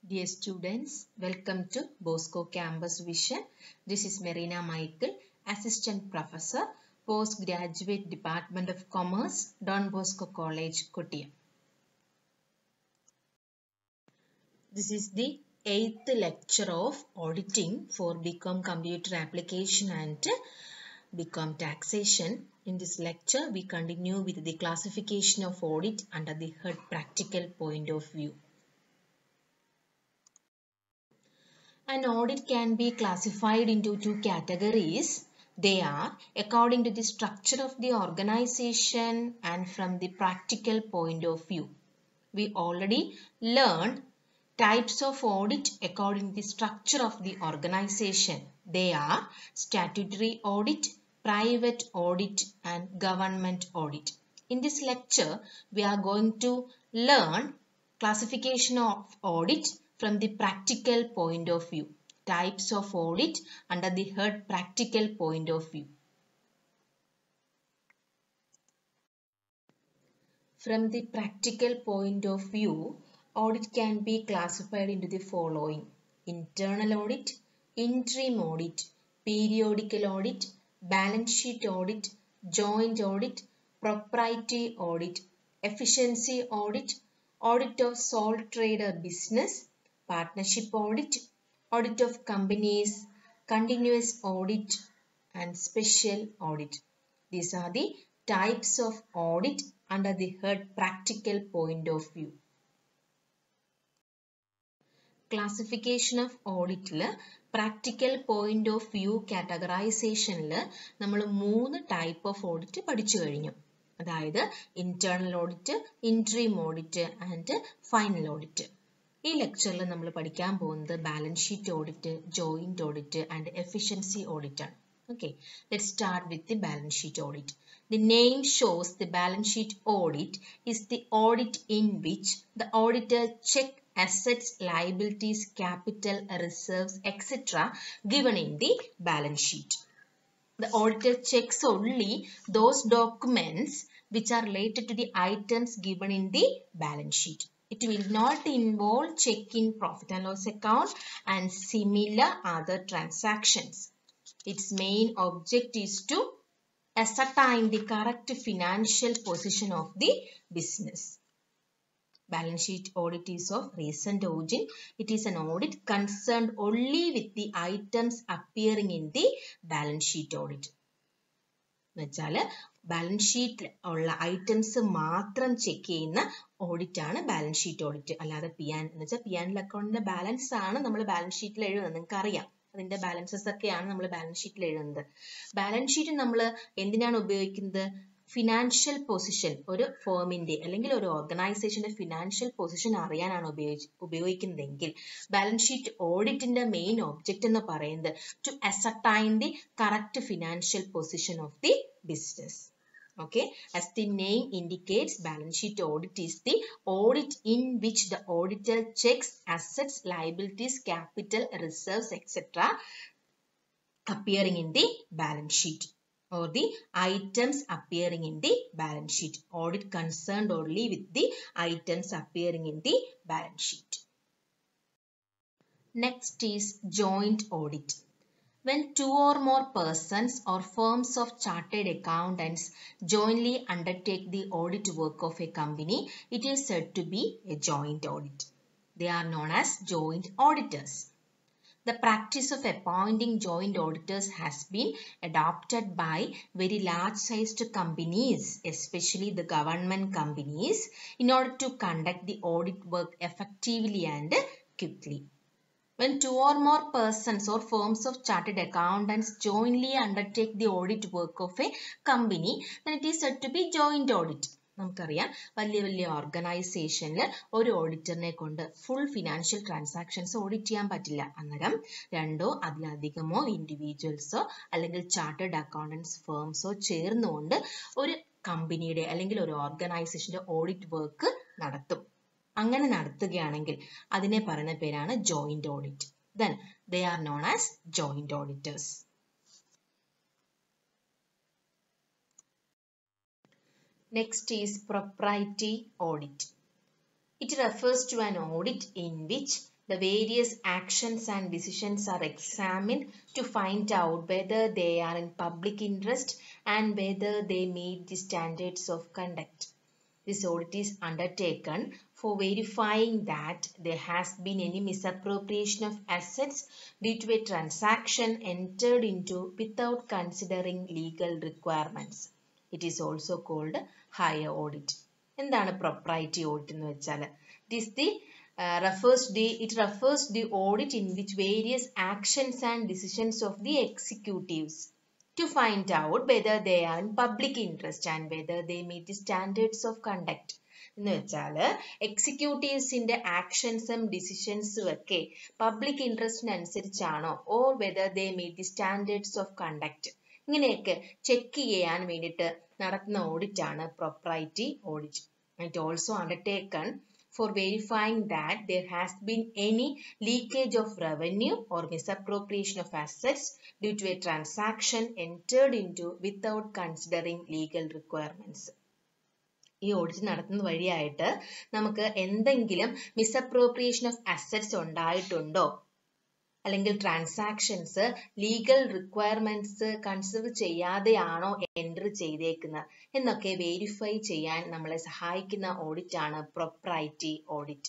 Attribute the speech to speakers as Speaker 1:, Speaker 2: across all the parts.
Speaker 1: Dear students, welcome to Bosco Campus Vision. This is Marina Michael, Assistant Professor, Postgraduate Department of Commerce, Don Bosco College, Kottayam. This is the 8th lecture of auditing for BCom Computer Application and BCom Taxation. In this lecture, we continue with the classification of audit under the head practical point of view. An audit can be classified into two categories. They are according to the structure of the organization and from the practical point of view. We already learned types of audit according to the structure of the organization. They are statutory audit, private audit and government audit. In this lecture, we are going to learn classification of audit from the practical point of view. Types of audit under the head practical point of view. From the practical point of view, audit can be classified into the following: internal audit, interim audit, periodical audit, balance sheet audit, joint audit, proprietary audit, efficiency audit, audit of sole trader business, partnership audit, audit of companies, continuous audit and special audit. These are the types of audit under the head practical point of view. Classification of audit practical point of view categorization നമ്മൾ 3 type of audit പഠിച്ചു കഴിഞ്ഞു. അതായത് internal audit, interim audit and final audit. ഈ ലെക്ചറിൽ നമ്മൾ പഠിക്കാൻ പോകുന്നത് balance sheet audit, joint audit and efficiency audit ആണ്. Okay, let's start with the balance sheet audit. The name shows the balance sheet audit is the audit in which the auditor check assets, liabilities, capital, reserves, etc. given in the balance sheet. The auditor checks only those documents which are related to the items given in the balance sheet. It will not involve checking profit and loss account and similar other transactions. Its main object is to ascertain the correct financial position of the business. Balance sheet audit is of recent origin. It is an audit concerned only with the items appearing in the balance sheet audit. എന്നുവെച്ചാൽ balance ഷീറ്റിൽ ഉള്ള items മാത്രം check ചെയ്യുന്ന audit ആണ് balance sheet audit. അല്ലാതെ എന്ന് വെച്ചാൽ P&L അക്കൗണ്ടിന്റെ ബാലൻസ് ആണ് നമ്മൾ ബാലൻസ് ഷീറ്റിൽ എഴുതുന്നത്. നിങ്ങൾക്ക് അറിയാം, അതിന്റെ ബാലൻസസ് ഒക്കെയാണ് നമ്മൾ ബാലൻസ് ഷീറ്റിൽ എഴുതുന്നത്. ബാലൻസ് ഷീറ്റ് നമ്മൾ എന്തിനാണ് ഉപയോഗിക്കുന്നത്? ഫിനാൻഷ്യൽ പൊസിഷൻ, ഒരു ഫേമിന്റെ അല്ലെങ്കിൽ ഒരു ഓർഗനൈസേഷന്റെ ഫിനാൻഷ്യൽ പൊസിഷൻ അറിയാനാണ് ഉപയോഗിക്കുന്നതെങ്കിൽ ബാലൻസ് ഷീറ്റ് ഓഡിറ്റിന്റെ മെയിൻ ഒബ്ജക്റ്റ് എന്ന് പറയുന്നത് to ascertain the correct financial position of the business. Okay, as the name indicates, balance sheet audit is the audit in which the auditor checks assets, liabilities, capital, reserves, etc. appearing in the balance sheet or the items appearing in the balance sheet. Audit concerned only with the items appearing in the balance sheet. Next is joint audit. When two or more persons or firms of chartered accountants jointly undertake the audit work of a company, it is said to be a joint audit. They are known as joint auditors. The practice of appointing joint auditors has been adopted by very large-sized companies, especially the government companies, in order to conduct the audit work effectively and quickly. When two or more persons or firms of chartered accountants jointly undertake the audit work of a company, then it is said to be joint audit. നമുക്കറിയാം, വലിയ വലിയ ഓർഗനൈസേഷനിൽ ഒരു ഓഡിറ്ററിനെ കൊണ്ട് full financial transactions audit ചെയ്യാൻ പറ്റില്ല. അന്നേരം രണ്ടോ അതിലധികമോ ഇൻഡിവിജ്വൽസോ അല്ലെങ്കിൽ ചാർട്ടേഡ് അക്കൗണ്ടൻസ് ഫേംസോ ചേർന്നുകൊണ്ട് ഒരു കമ്പനിയുടെ അല്ലെങ്കിൽ ഒരു ഓർഗനൈസേഷന്റെ ഓഡിറ്റ് വർക്ക് നടത്തും. അങ്ങനെ നടത്തുകയാണെങ്കിൽ അതിനെ പറയുന്ന പേരാണ് joint audit. Then they are known as joint auditors. Next is proprietary audit. It refers to an audit in which The various actions and decisions are examined to find out whether they are in public interest and whether they meet the standards of conduct. This audit is undertaken for verifying that there has been any misappropriation of assets due to a transaction entered into without considering legal requirements. It is also called higher audit. എന്താണ് propriety audit എന്ന് വെച്ചാൽ? It refers the audit in which various actions and decisions of the executives to find out whether they are in public interest and whether they meet the standards of conduct. എന്ന് വെച്ചാൽ എക്സിക്യൂട്ടീവ്സിന്റെ ആക്ഷൻസും ഡിസിഷൻസും ഒക്കെ public ഇൻട്രസ്റ്റിനനുസരിച്ചാണോ or whether they meet the standards of conduct ഇങ്ങനെയൊക്കെ check ചെയ്യാൻ വേണ്ടിയിട്ട് നടത്തുന്ന ഓഡിറ്റാണ് propriety audit. It also undertaken for verifying that there has been any leakage of revenue or misappropriation of assets due to a transaction entered into without considering legal requirements. ഈ audit നടത്തുന്ന വഴിയായിട്ട് നമുക്ക് എന്തെങ്കിലും misappropriation of assets ഉണ്ടായിട്ടുണ്ടോ അല്ലെങ്കിൽ transactions legal requirements consider ചെയ്യാതെയാണോ enter ചെയ്തേക്കുന്നത് എന്നൊക്കെ വെരിഫൈ ചെയ്യാൻ നമ്മളെ സഹായിക്കുന്ന ഓഡിറ്റ് ആണ് propriety audit.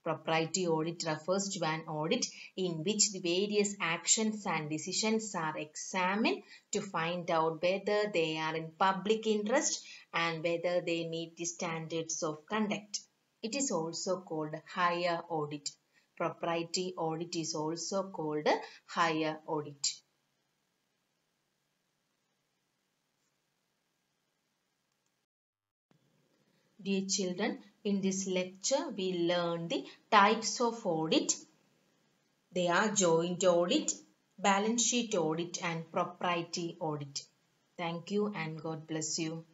Speaker 1: Propriety audit refers to an audit in which the various actions and decisions are examined to find out whether they are in public interest and whether they meet the standards of conduct. It is also called higher audit. Propriety audit is also called higher audit. Dear children, in this lecture we learn the types of audit. They are joint audit, balance sheet audit and propriety audit. Thank you and God bless you.